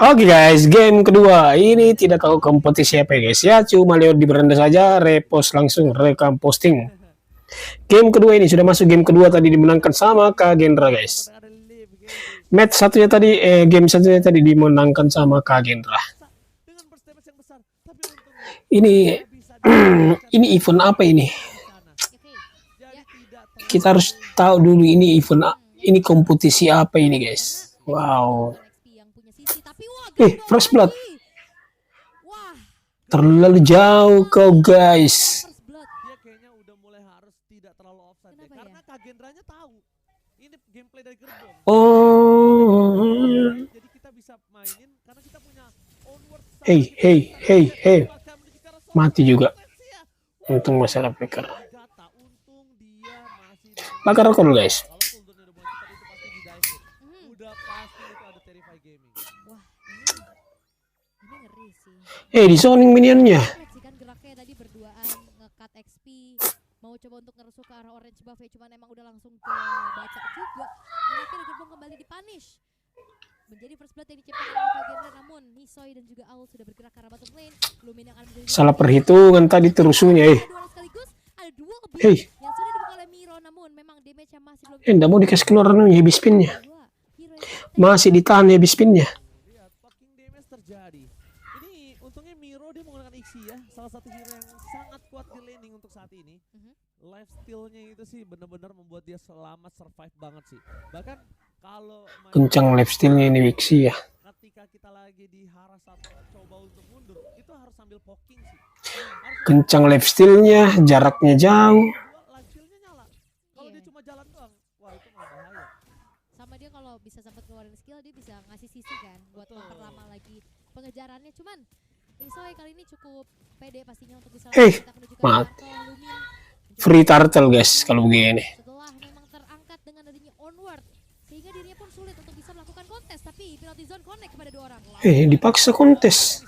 Oke guys, game kedua ini tidak tahu kompetisi apa guys ya, cuma lewat di beranda saja, repost langsung rekam posting. Game kedua ini sudah masuk game kedua tadi dimenangkan sama Kagendra guys. Match satunya tadi, game satunya tadi dimenangkan sama Kagendra. Ini ini event apa ini? Kita harus tahu dulu ini event, ini kompetisi apa ini guys. Wow. First blood. Terlalu jauh kau guys. Dia kayaknya udah mulai harus tidak terlalu offside ya, karena Kagendranya tahu ini gameplay dari gerbong. Oh. Jadi kita bisa mainin karena kita punya onward. Hey. Mati juga. Untung masalah flicker. Bakar rokok dulu guys. Di zoning minionnya. Geraknya tadi berduaan nge-cut XP, mau coba untuk ngerusuh ke arah orange buff ya, cuman emang udah langsung ke baca juga. Dan akhirnya gerbong kembali dipunish. Menjadi first blood yang diciptakan oleh Kagendra, namun Nisoy dan juga Aul sudah bergerak ke arah bottom lane. Lumin yang akan menjadi salah perhitungan tadi terusuhnya ada dua kebiasaan yang sudah dibuka oleh Miro, namun memang damage yang masih belum. Nggak mau dikasih keluar heavy spinnya. Masih ditahan heavy spinnya. Lihat, fucking damage terjadi. Ini untungnya Miro dia menggunakan Ixi ya, salah satu hero yang sangat kuat di laning untuk saat ini. Life steal-nya itu sih benar-benar membuat dia selamat, survive banget sih. Bahkan kalau kencang life steal-nya ini Wixi ya. Ketika kita lagi diharas atau coba untuk mundur, itu harus sambil poking sih. Kencang life steal-nya, jaraknya jauh. Life steal-nya nyala. Kalau dia cuma jalan doang, wah itu malah bahaya. Sama dia kalau bisa sempat keluarin skill, dia bisa ngasih sisi kan buat memperlama lagi pengejarannya. Cuman Nisoy kali ini cukup pede pastinya untuk bisa mati. Free turtle guys kalau begini. Setelah memang terangkat dengan adanya onward, sehingga dirinya pun sulit untuk bisa melakukan kontes, tapi penalty zone connect kepada dua orang. Dipaksa kontes.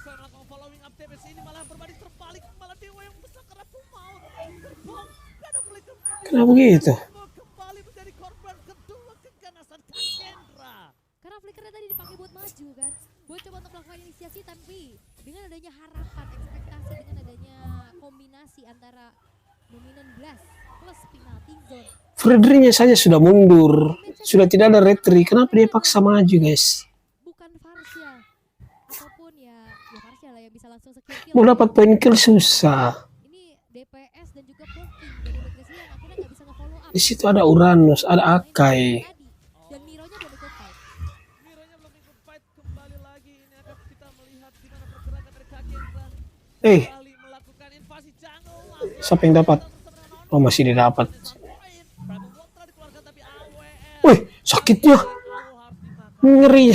Kenapa gitu? Kembali menjadi korban kedua keganasan Kagendra. Karena flickernya tadi dipakai buat maju kan, buat coba untuk melakukan inisiasi, tapi dengan adanya harapan, ekspektasi dengan adanya kombinasi antara Dominant Blast plus penalty zone. Frederinya saja sudah mundur, sudah tidak ada retry. Kenapa dia paksa maju guys? Bukan Varsya ataupun ya Varsya lah yang bisa langsung secure kill. Mau dapat poin kill susah. Ini DPS dan juga poking dari Legacy yang akhirnya nggak bisa nge-follow up. Di situ ada Uranus, ada Akai. Dan Mironya belum ikut fight. Mironya belum ikut fight, kembali lagi ini akan kita melihat gimana pergerakan dari Kagendra. Melakukan invasi jungle. Siapa yang dapat? Oh masih didapat. Wih sakitnya, ngeri.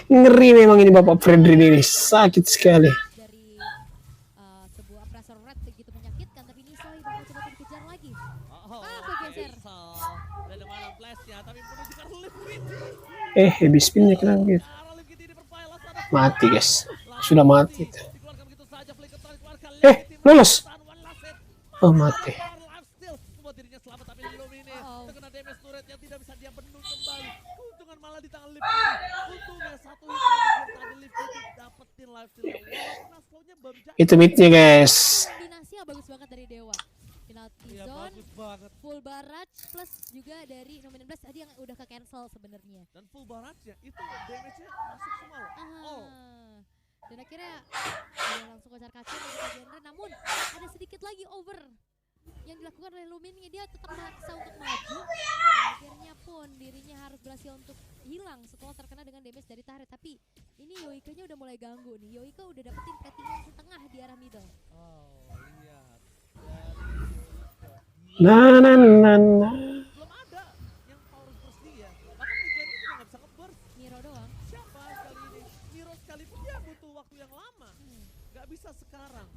Ngeri memang ini Bapak Fredri ini, sakit sekali. Dari sebuah pressure red begitu menyakitkan, tapi Nisoy bakal coba dikejar lagi. Kegeser. Heavy spinnya kenapa gitu? Mati guys, sudah mati. Lolos. Oh mati. Itu midnya guys. Kombinasinya bagus banget dari Dewa. Penalty zone, full barrage plus juga dari Dominant Blast tadi yang udah ke cancel sebenarnya. Dan full barrage-nya itu damage-nya masuk semua loh. Dan akhirnya dia langsung kocar kacir dari Kagendra, namun ada sedikit lagi over yang dilakukan oleh Luminnya. Dia tetap maksa untuk maju, dan akhirnya pun dirinya harus berhasil untuk hilang setelah terkena dengan damage dari turret. Tapi ini Yoika-nya udah mulai ganggu nih. Yoika udah dapetin platinum setengah di arah middle. Lihat. Nah. Belum ada yang power burst dia. Bahkan di game juga nggak bisa nge-burst. Miro doang. Siapa kali ini? Miro sekalipun dia butuh waktu yang lama. Nggak bisa sekarang.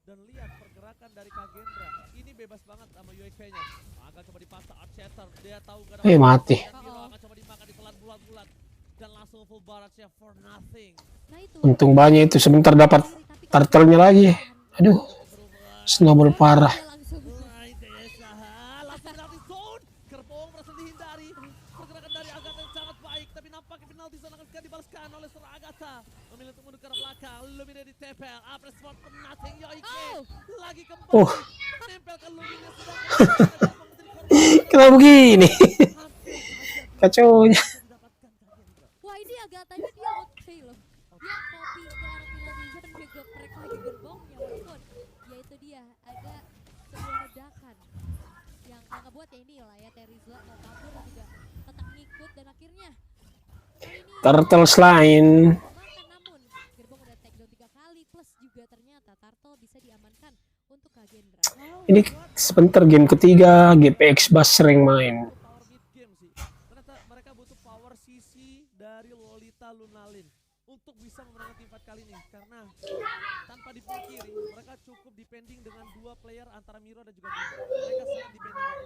Dan lihat pergerakan dari Kagendra. Ini bebas banget sama UXP-nya. Akan coba dipaksa Archeter. Dia tahu gak ada mati. Miro akan coba dimakan di telan bulat-bulat. Dan langsung full barrage-nya for nothing. Nah itu. Untung banyak itu, sebentar dapat turtle-nya lagi. Aduh, snowball parah. Langsung penalti zone. Kerbong berhasil dihindari. Pergerakan dari Agatha yang sangat baik, tapi nampaknya penalti zone akan dibalaskan oleh seorang Agatha. Memilih untuk mundur ke arah belakang. Lumine ditempel. Apres spot nothing. Yoike lagi kembali. Oh. Menempel ke Lumine. Kenapa begini? Kacaunya. Wah, ini Agathanya dia outplay loh. Dia copy ke arah penalti zone, dia geprek lagi gerbongnya, walaupun ya itu dia ada sebuah ledakan yang ngebuat ya ini lah ya Terizla mau kabur juga tetap ngikut dan akhirnya kali ini Turtle Slime. makan, namun gerbong udah take down 3 kali plus juga ternyata Turtle bisa diamankan untuk Kagendra. Ini sebentar game ketiga GPX Bass sering main. Power mid game sih. Ternyata mereka butuh power CC dari Lolita Lunalin untuk bisa memenangkan tim fight kali ini, karena tanpa dipungkiri mereka cukup depending dengan 2 player antara Miro dan juga Miro. Mereka sangat depending dengan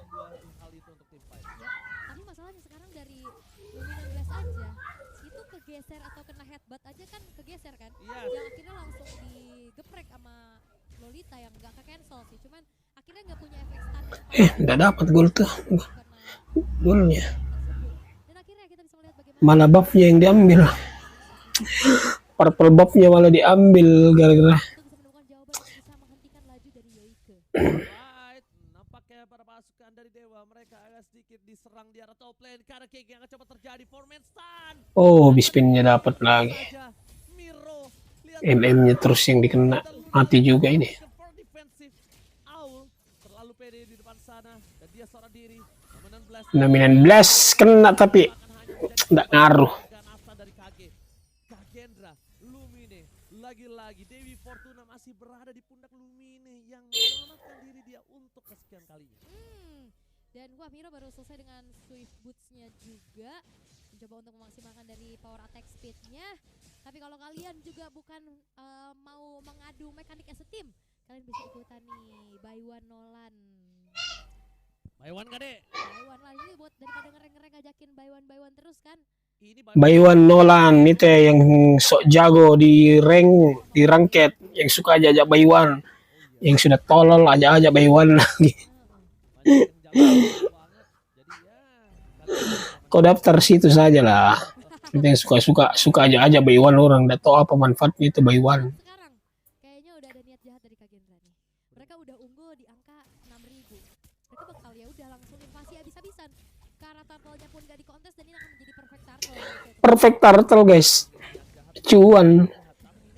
2 hal itu untuk tim fight. Ya, tapi masalahnya sekarang dari Luminan Blast aja itu kegeser atau kena headbutt aja kan kegeser kan, Iya. yang akhirnya langsung digeprek sama Lolita yang nggak ke cancel sih, cuman akhirnya nggak punya efek stun Nggak dapat gol tuh. karena Golnya. tersebut. Dan akhirnya kita bisa melihat bagaimana Malah buffnya yang diambil. Purple buffnya malah diambil gara-gara. itu bisa menemukan jawaban untuk bisa menghentikan laju dari Yoike. Right, nampaknya para pasukan dari Dewa mereka agak sedikit diserang di arah top lane karena kick yang akan coba terjadi. Foreman stun. Oh, bispinnya dapat lagi. Saja Miro lihat MM-nya terus yang dikena. Mati juga ini. for defensive. Owl terlalu pede di depan sana dan dia seorang diri. Dominan blast Dominan Blast kena tapi akan hanya menjadi nggak ngaruh. ganasa dari KG. Kagendra, Lumine, lagi-lagi Dewi Fortuna masih berada di pundak Lumine yang menyelamatkan diri dia untuk kesekian kalinya. Dan wah, Miro baru selesai dengan Swift Boots-nya juga, mencoba untuk memaksimalkan dari power attack speed-nya. Tapi kalau kalian juga bukan mau mengadu mekanik as a team, kalian bisa ikutan nih Buy One Nolan. Baywan gak deh? Buy One lah, ini buat daripada ngereng-ngereng ngajakin Buy One terus kan. Ini Baywan Nolan itu ya yang sok jago di ranked, yang suka aja Baywan, yang sudah tolol aja Baywan lagi. Kau daftar situ saja lah. Itu yang suka aja Baywan, orang nggak tahu apa manfaatnya itu Baywan. Sekarang kayaknya udah ada niat jahat dari Kagendra nih. Mereka udah unggul di angka 6.000. Mereka bakal ya udah langsung invasi habis-habisan. Karena turtle-nya pun gak dikontes dan ini akan menjadi perfect turtle. Perfect turtle guys, cuan.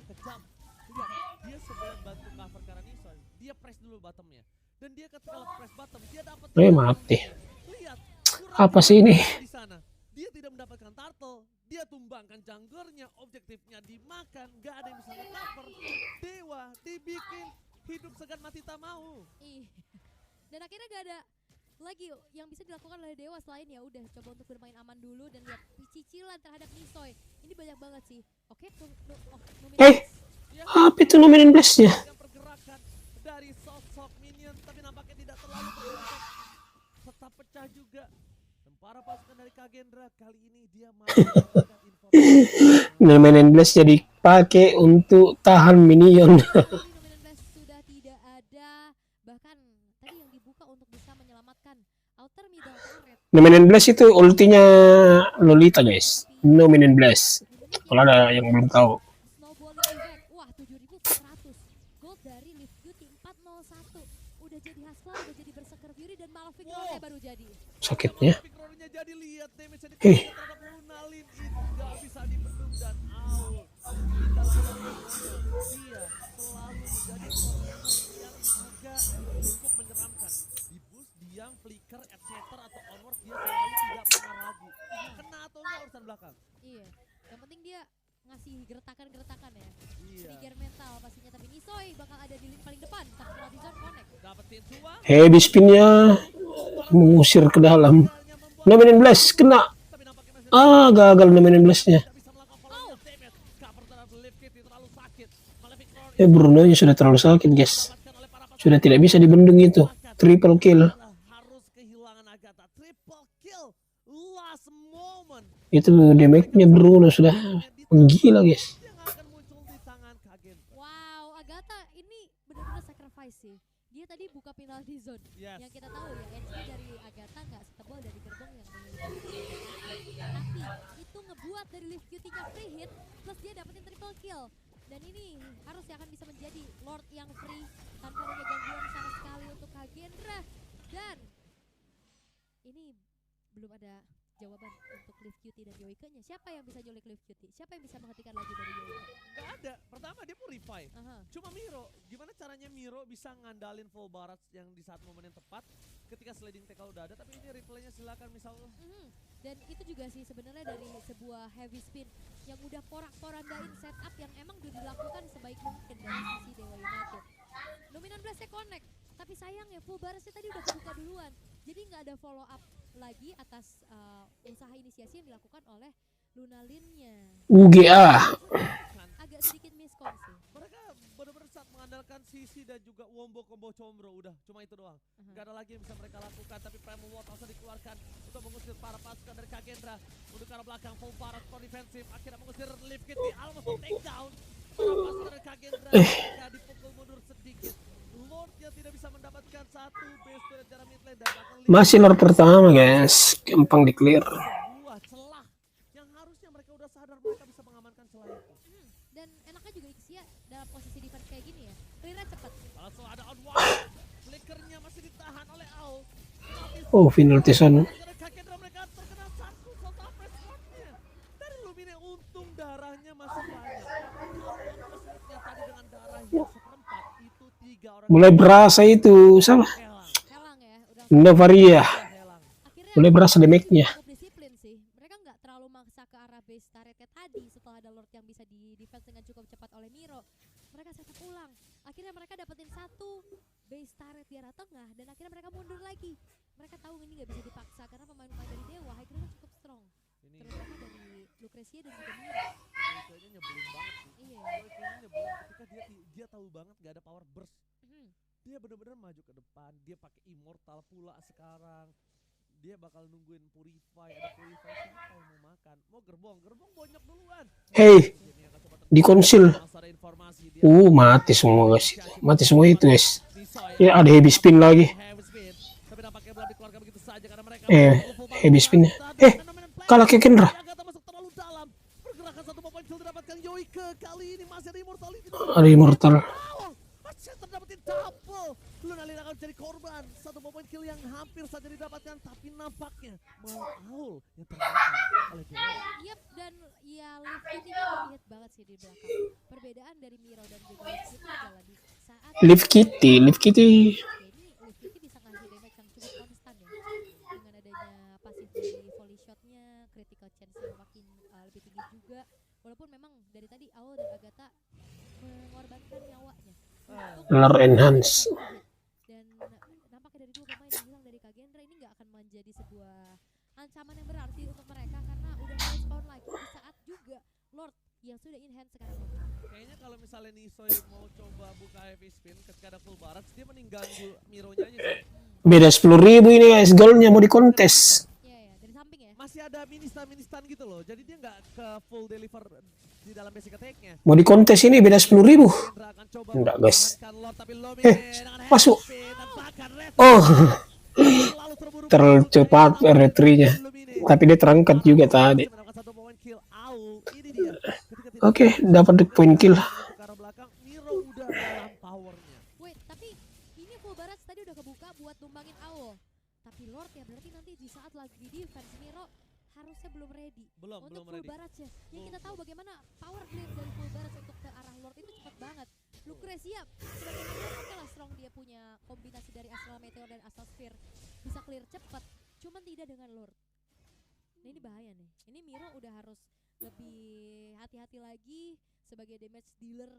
kejam. Lihat, dia sebelum bantu cover karena Nissan, dia press dulu bottomnya. Dan dia ketika press bottom, dia dapat Mati. Lihat, Apa sih ini? di sana. Dia tidak mendapatkan turtle, dia tumbangkan junglernya, objektifnya dimakan, gak ada yang bisa nge-cover. Dewa dibikin hidup segan mati tak mau. Ih. Dan akhirnya gak ada lagi yang bisa dilakukan oleh Dewa selain ya udah coba untuk bermain aman dulu dan lihat cicilan terhadap Nisoy. Ini banyak banget sih. Oke, Apa itu nominating blast-nya? Yang pergerakan dari sosok minion, tapi nampaknya tidak terlalu bergerak. Tetap pecah juga. Dan para pasukan dari Kagendra kali ini dia mau mendapatkan informasi. Nominating blast jadi pakai untuk tahan minion. Nominal Blast sudah tidak ada, bahkan tadi yang dibuka untuk bisa menyelamatkan outer middle turret. Nominating blast itu ultinya Lolita guys. Nominating blast. Kalau ada yang belum tahu. Snowballing event, wah 7.400 gold dari Lift Duty 401. Udah jadi Haskell, udah jadi Berserker Fury dan Malefic Roar-nya baru jadi. Sakitnya. Pickroll-nya jadi lihat damage yang Ih. diterima terhadap Lunalin itu gak bisa dibendung dan Owl. Kita lihat semuanya. Dia selalu menjadi pemain yang agak cukup menyeramkan. Di boost, diam, flicker, etc. atau onward dia selalu tidak pernah ragu. Kena atau enggak urusan belakang. Iya, yang penting dia ngasih gertakan-gertakan ya. Iya. Trigger mental pastinya, tapi Nisoy bakal ada di link paling depan. Tapi kalau di zone connect. Dapetin Tua. Heavy spinnya mengusir ke dalam. Nominating blast kena. Tapi nampaknya masih Gagal nominating blast-nya. tidak bisa melakukan follow damage. Cover terhadap Lift Kitty terlalu sakit. Malefic Roar Bruno-nya sudah terlalu sakit guys. didapatkan oleh para pasukan. Sudah tidak bisa dibendung itu. Triple kill. Harus kehilangan Agatha. Triple kill. Last moment. Itu damage-nya Bruno sudah gila guys. Yang akan muncul di tangan Kagendra. Wow, Agatha ini benar-benar sacrifice sih. Dia tadi buka penalty zone. Yes. Yang kita tahu ya, HP dari Agatha nggak setebal dari gerbong yang memiliki. Tapi itu ngebuat dari Live QT-nya free hit, plus dia dapetin triple kill. Dan ini harusnya akan bisa menjadi Lord yang free tanpa adanya gangguan sama sekali untuk Kagendra. Dan ini belum ada jawaban untuk Live QT dan Yoike-nya. Siapa yang bisa nyulik Live QT? Siapa yang bisa menghentikan lagi dari Yoike? Gak ada. Pertama dia mau revive. Aha. Cuma Miro, gimana caranya Miro bisa ngandalin full barrage yang di saat momen yang tepat ketika sliding tackle udah ada, tapi ini replaynya silakan misal. Dan itu juga sih sebenarnya dari sebuah heavy spin yang udah porak-porandain setup yang emang udah dilakukan sebaik mungkin dari sisi Dewa United. Dominan Blast connect, tapi sayangnya full barrage tadi udah kebuka duluan. Jadi nggak ada follow up lagi atas usaha inisiasi yang dilakukan oleh Lunalin-nya. UGA. Agak sedikit miskom sih. Mereka benar-benar saat mengandalkan Sisi dan juga Wombo combo Combro, udah cuma itu doang. Gak ada lagi yang bisa mereka lakukan, tapi Primal Ward langsung dikeluarkan untuk mengusir para pasukan dari Kagendra. Untuk ke arah belakang, full barrage core defensif, akhirnya mengusir Live Kitty, almost take down. Para pasukan dari Kagendra, mereka dipukul mundur sedikit. Lordnya tidak bisa mendapatkan satu base dari jarak mid lane dan bahkan Masih Lord pertama guys, gampang di clear. sebuah celah yang harusnya mereka udah sadar mereka bisa mengamankan celah itu. Dan enaknya juga Ixia dalam posisi defense kayak gini ya, clear-nya cepet. Langsung ada on one, flickernya masih ditahan oleh Ao. Oh, penalty zone. Kagendra mereka terkena satu total press shotnya dari Lumine, untung darahnya masih banyak. Kalau tadi dengan darah yang seperempat itu 3 orang Mulai berasa itu sama helang. Helang ya, udah Novaria. Helang. akhirnya Mulai berasa damage-nya. cukup disiplin sih. Mereka nggak terlalu maksa ke arah base turretnya tadi setelah ada Lord yang bisa di defense dengan cukup cepat oleh Miro. Mereka setup ulang. Akhirnya mereka dapetin satu base turret di arah tengah dan akhirnya mereka mundur lagi. Mereka tahu ini nggak bisa dipaksa karena pemain-pemain dari Dewa high ground cukup strong. Ini Terutama dari Lucrecia dan juga Miro. kayaknya nyebelin banget sih. Iya. Kayaknya nyebelin ketika dia tahu banget gak ada power burst. Dia benar-benar maju ke depan, dia pakai immortal pula sekarang. Dia bakal nungguin purify, ada purify siapa yang mau makan? Mau gerbong bonyok duluan. Hey, Ini akan coba di konsil. langsung ada informasi dia. Mati semua guys. Mati semua itu guys. Nisoy. Ya ada heavy spin lagi. Heavy spin. Tapi nampaknya belum dikeluarkan begitu saja karena mereka Heavy spinnya. Kalah ke Kendra. Agatha masuk terlalu dalam. Pergerakan satu poin kill didapatkan Yoike. Kali ini masih ada immortality. Ada immortal. Masih terdapatin double. Lunalin akan jadi korban. Satu poin kill yang hampir saja didapatkan, tapi nampaknya malah Aul yang termakan oleh Dewa. Yap, dan ya Live QT-nya terlihat banget sih di belakang. Perbedaan dari Miro dan juga Live QT adalah di saat Live Kitty. jadi Live QT bisa ngasih damage yang cukup konstan ya. Dengan adanya pasif dari volley shotnya, critical chance yang makin lebih tinggi juga. Walaupun memang dari tadi Aul dan Agatha mengorbankan nyawanya. Lar enhance. Dan nampaknya dari dua pemain yang hilang dari Kagendra ini nggak akan menjadi sebuah ancaman yang berarti untuk mereka karena udah mulai spawn lagi di saat juga Lord yang sudah in hand sekarang. Kayaknya kalau misalnya Nisoy mau coba buka heavy spin ketika ada full barrage, dia mending ganggu Mironya aja sih. Beda 10.000 ini guys. Goalnya mau dikontes. Iya, dari samping ya. Masih ada mini-stan gitu loh. Jadi dia nggak ke full deliver di dalam basic attack-nya. Mau dikontes ini beda 10.000. Hendra akan coba Enggak, guys. mempertahankan Lord, tapi Lumine dengan heavy masuk. spin dan bahkan Red Oh, selalu terburu-buru terlalu cepat retrinya. Lumine. Tapi dia terangkat juga tadi. Mendapatkan satu poin kill. Aul, ini dia. Ketika tidak Oke, dapat point kill. ke arah belakang, Miro udah dalam powernya. Wait, tapi ini full barat tadi udah kebuka buat numbangin Aul. Tapi Lord ya berarti nanti di saat lagi defense Miro harusnya belum ready Belum untuk full ready. barat ya. Yang kita tahu bagaimana power clear dari full barat untuk ke arah Lord itu cepat banget. Lucrecia sebagai Miro oke lah strong, dia punya kombinasi dari Astral Meteor dan Astral Sphere bisa clear cepat. Cuman tidak dengan Lord. Nah ini bahaya nih. Ini Miro udah harus lebih hati-hati lagi sebagai damage dealer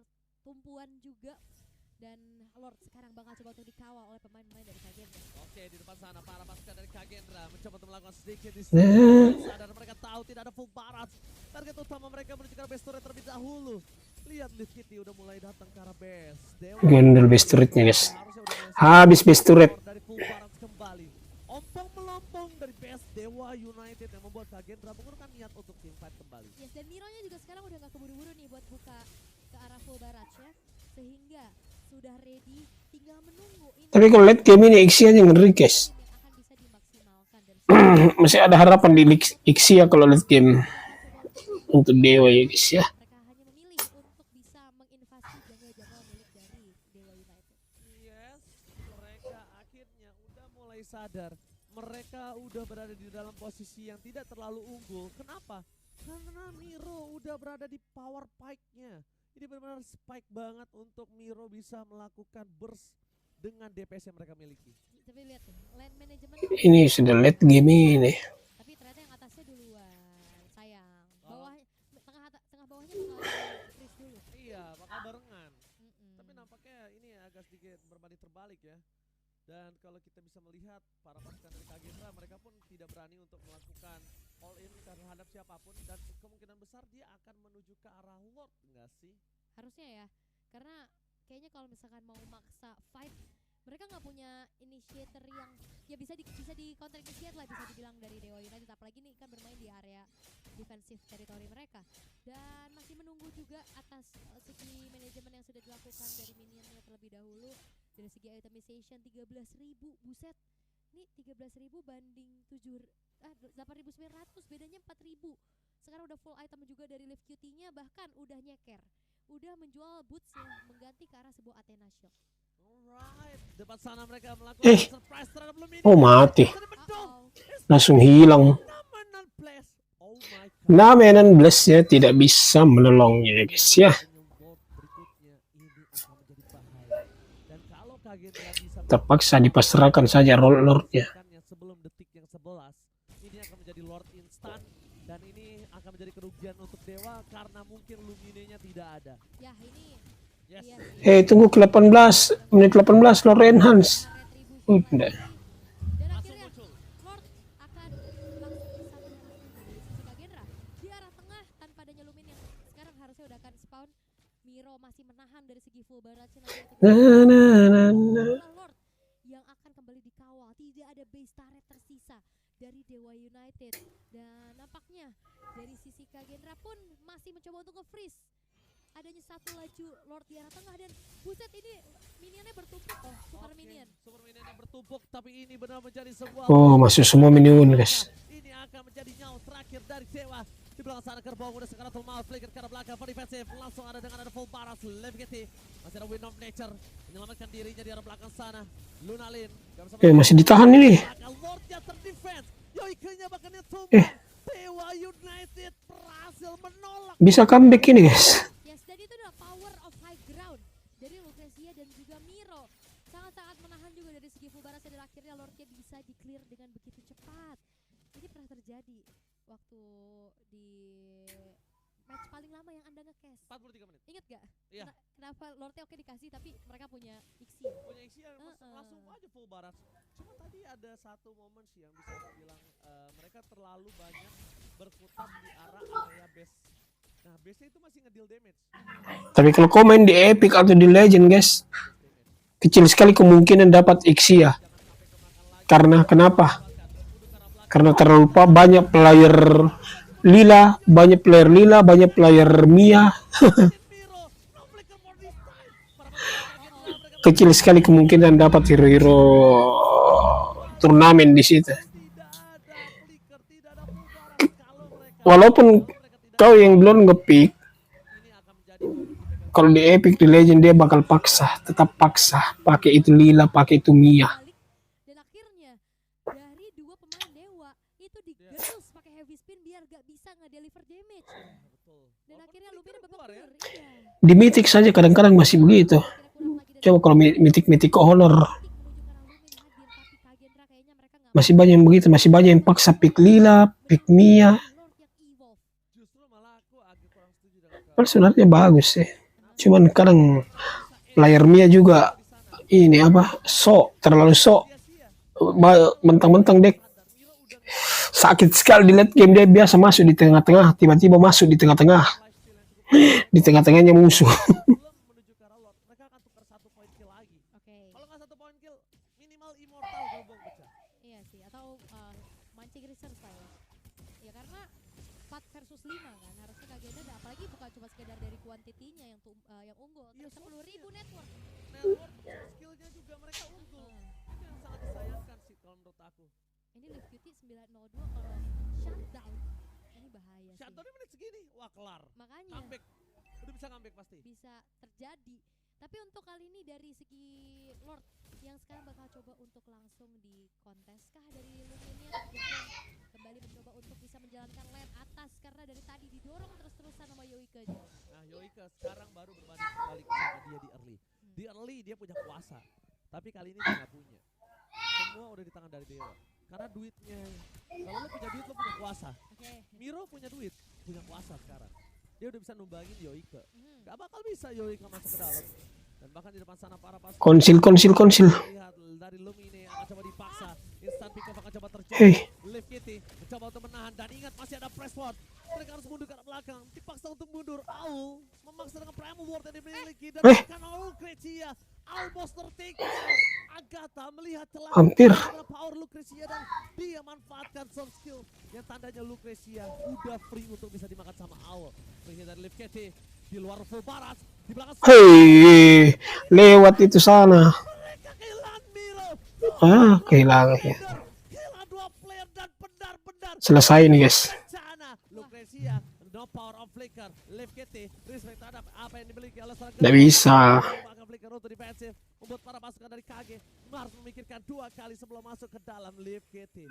tumpuan juga. Dan Lord sekarang bakal coba untuk dikawal oleh pemain-pemain dari Kagendra. Oke, di depan sana para pasukan dari Kagendra mencoba untuk melakukan sedikit di sini. Sadar mereka tahu tidak ada full barat. Target utama mereka menuju ke arah base turret terlebih dahulu. Lihat Live Kitty udah mulai datang ke arah base. Dewa Gondol base turretnya guys. harusnya udah mulai Habis base turret. dari full barat kembali. Ompong melompong dari base Dewa United yang membuat Kagendra mengurungkan niat untuk team fight kembali. Yes, dan Mironya juga sekarang udah gak keburu-buru nih buat buka ke arah full barat ya. Sehingga sudah ready, tinggal menunggu ini Tapi kalau late game ini Ixia yang ngeri guys. yang akan bisa dimaksimalkan dari sisi Masih ada harapan di Ixia kalau late game coba untuk untuk Dewa ya guys ya. mereka hanya memilih untuk bisa menginvasi jungle-jungle milik dari Dewa United. Yes, mereka akhirnya udah mulai sadar. Mereka udah berada di dalam posisi yang tidak terlalu unggul. Kenapa? Karena Miro udah berada di power pike-nya. Ini benar-benar spike banget untuk Miro bisa melakukan burst dengan DPS yang mereka miliki. Tapi lihat tuh, land management Ini sudah late game ini. tapi ternyata yang atasnya duluan. Sayang. Oh. Tengah bawahnya bakal freeze dulu. Iya, bakal barengan. Mm-mm. Tapi nampaknya ini agak sedikit berbanding terbalik ya. Dan kalau kita bisa melihat para pasukan dari Kagendra, mereka pun tidak berani untuk melakukan all in terhadap siapapun dan kemungkinan besar dia akan menuju ke arah Lord enggak sih? Harusnya ya, karena kayaknya kalau misalkan mau maksa fight, mereka nggak punya initiator yang ya bisa di counter initiate lah, bisa dibilang dari Dewa United, apalagi nih kan bermain di area defensive territory mereka, dan masih menunggu juga atas segi manajemen yang sudah dilakukan dari minionnya terlebih dahulu. Dari segi itemization 13.000, buset, ini 13.000 banding 8.900, bedanya 4.000. Sekarang udah full item juga dari live QT-nya, bahkan udah nyeker, udah menjual boots-nya mengganti ke arah sebuah Athena Shock. Alright, depan sana mereka melakukan surprise terhadap Lumini. Oh mati. Uh-oh. Langsung hilang. Phenomenal place. Oh my god. Namenan Blessnya tidak bisa menolongnya ya guys ya. Berikutnya ini akan menjadi bahaya. Dan kalau Kagendra bisa Terpaksa dipasrahkan saja Lordnya. sebelum detik yang 11, ini akan menjadi Lord instan dan ini akan menjadi kerugian untuk Dewa karena mungkin Lumine-nya tidak ada. Ya ini Yes. iya sih. Tunggu ke 18 menit 18 Lord Enhance. Retribution Udah. dan Langsung akhirnya muncul. Lord akan langsung bisa menyerang dari sisi Kagendra di arah tengah tanpa adanya Lumin yang sekarang harusnya udah akan spawn. Miro masih menahan dari segi full barrage nanti Na, na, na, na. Lord yang akan kembali dikawal. Tidak ada base turret tersisa dari Dewa United, dan nampaknya dari sisi Kagendra pun masih mencoba untuk nge-freeze adanya satu laju Lord di arah tengah, dan buset ini minionnya bertumpuk. Oh, super minion. Super minionnya bertumpuk, tapi ini benar menjadi sebuah Oh masuk semua minion guys. ini akan menjadi nyawa terakhir dari Dewa. Di belakang sana Kerbau udah sekarang Tulmal flicker ke arah belakang for defensive. Langsung ada dengan ada full baras Levgeti. Masih ada Wind of Nature menyelamatkan dirinya di arah belakang sana. Lunalin Masih ditahan ini. Lordnya terdefense. Yoike-nya bahkan tumbang. Dewa United berhasil menolak. Bisa comeback ini guys. Yes, dan itu adalah power of high ground dari Lucrezia dan juga Miro. Sangat-sangat menahan juga dari segi full baras, dan akhirnya Lordnya bisa di-clear dengan begitu cepat. Ini pernah terjadi waktu di match paling lama yang Anda nge-cast. 43 menit. Ingat gak? Iya. Kenapa Lordnya oke dikasih tapi mereka punya Ixia? Punya isi yang langsung aja full baras. Cuma tadi ada satu momen sih yang bisa dibilang mereka terlalu banyak berkutat di arah area base. Nah, base-nya itu masih ngedeal damage. Tapi kalau kau main di Epic atau di Legend guys, kecil sekali kemungkinan dapat Ixia. Karena kenapa? Karena terlalu banyak player Lila, banyak player Mia. Kecil sekali kemungkinan dapat hero-hero turnamen di situ. Walaupun kau yang belum ngepick, kalau di Epic di Legend dia bakal tetap paksa pakai itu Lila, pakai itu Mia. Dan akhirnya dari dua pemain Dewa itu digerus pakai heavy spin biar gak bisa nge-deliver damage. Dan akhirnya Lumin babak belur. Iya. Di Mythic saja kadang-kadang masih begitu. Coba kalau Mythic Honor masih banyak yang begitu, masih banyak yang paksa pick Lila, pick Mia. Padahal sebenarnya bagus sih. Cuman kadang player Mia juga ini terlalu mentang-mentang dek sakit sekali di late game. Dia biasa masuk di tengah-tengah, tiba-tiba masuk di tengah-tengah, di tengah-tengahnya musuh. Menuju ke arah Lord. Mereka akan tukar 1 poin kill lagi. Oke. Kalau nggak 1 poin kill, minimal immortal gabung pecah. Iya sih, atau mancing research lah ya. Ya karena 4 versus 5 kan. Harusnya Kagenda apalagi bukan cuma sekedar dari kuantitinya yang unggul, Iya, tapi 10.000 network. Network skillnya juga mereka unggul. Itu yang sangat disayangkan sih kalau menurut aku. Ini Live Cutie 902 kalau shutdown ini bahaya sih. Shutdown di menit segini, wah kelar. Makanya Comeback, udah bisa comeback pasti. bisa terjadi. Tapi untuk kali ini dari segi Lord yang sekarang bakal coba untuk langsung di kontes kah dari Luminia kembali mencoba untuk bisa menjalankan lane atas karena dari tadi didorong terus-terusan sama Yoike. Nah Yoike sekarang baru berbanding balik sama dia di early. Di early dia punya kuasa, tapi kali ini dia nggak punya. Semua udah di tangan dari Dewa. Karena duitnya, kalau lo punya duit lo punya kuasa. Miro punya duit, punya kuasa sekarang. Dia udah bisa numbangin Yoike. Gak bakal bisa Yoike masuk ke dalam. Dan bahkan di depan sana para pasukan Konsil. lihat dari Lumine akan coba dipaksa. Instant pick up akan coba terjadi. Live Kitty mencoba untuk menahan dan ingat masih ada press ward. Mereka harus mundur ke arah belakang. Dipaksa untuk mundur. Aul memaksa dengan Primal Ward yang dimiliki dan bahkan Aul Lucrezia. Aul monster take. Agatha melihat celah. Hampir. Power Lucrezia dan dia manfaatkan soft skill yang tandanya Lucrezia udah free untuk bisa dimakan sama Aul. Free dari Live Kitty di luar full barat di belakang. Hei, lewat itu sana. Mereka kehilangan Miro. Kehilangan ya. Kehilangan 2 player dan benar-benar Selesai nih guys. bencana. Lucrezia, no power of flicker. Live Kitty, respect terhadap apa yang dimiliki oleh seorang Nggak bisa. Bahkan flicker untuk defensif membuat para pasukan dari KG harus memikirkan 2 kali sebelum masuk ke dalam Live Kitty.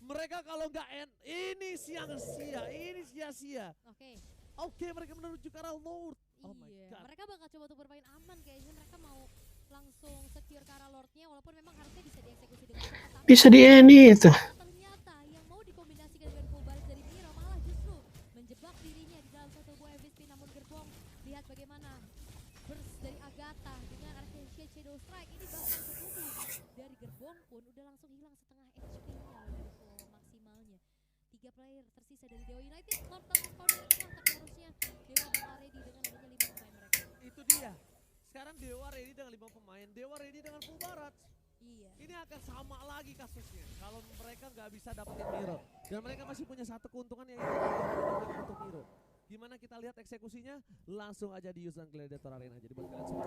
Mereka kalau nggak end, ini sia-sia, ini sia-sia. Oke, mereka menuju ke arah Lord. Oh my god. Mereka bakal coba untuk bermain aman kayaknya. Mereka mau langsung secure ke arah Lordnya walaupun memang harusnya bisa dieksekusi dengan cepat. Bisa di ini itu. Ternyata yang mau dikombinasikan dengan full baris dari Miro malah justru menjebak dirinya di dalam satu buah MVP. Namun Gerbong lihat bagaimana burst dari Agatha dengan Arcane Shadow Strike ini bahkan setubuh dari Gerbong pun udah langsung hilang setengah HP-nya dari full maksimalnya. 3 player tersisa dari Dewa United. Lord tapi spawn dari tengah tapi harusnya Dewa bakal ready dengan adanya 5 pemain mereka. Itu dia. Sekarang Dewa ready dengan 5 pemain, Dewa ready dengan full barat. Iya. Ini akan sama lagi kasusnya kalau mereka nggak bisa dapetin Miro. Dan mereka masih punya satu keuntungan yaitu untuk Miro. Gimana kita lihat eksekusinya? Langsung aja di Yusan Gladiator Arena. Jadi buat kalian semua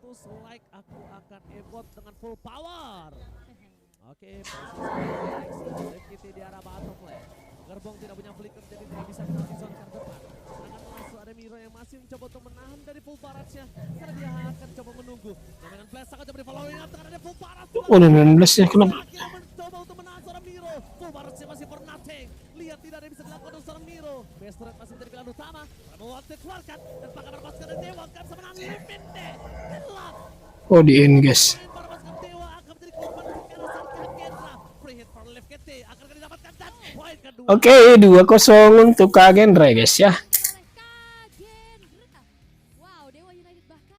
500 like aku akan emote dengan full power. Oke, Live Kitty di arah bottom lane. Gerbong tidak punya flicker jadi tidak bisa menuju zone ke depan. Serangan langsung ada Miro yang masih mencoba untuk menahan dari full barrage-nya karena dia akan coba menunggu. Dan dengan blast akan coba di following up karena ada full barrage. Oh, dan blast-nya kenapa? Akhirnya mencoba untuk menahan seorang Miro. Full barrage-nya masih for nothing. Lihat tidak ada yang bisa dilakukan untuk seorang Miro. Best threat masih menjadi pilihan utama. Mau dikeluarkan dan bahkan berpasukan dari Dewa akan bisa menahan limit deh. Gelap. Oh, di end guys. Oke, 2-0 untuk Kagendra guys ya.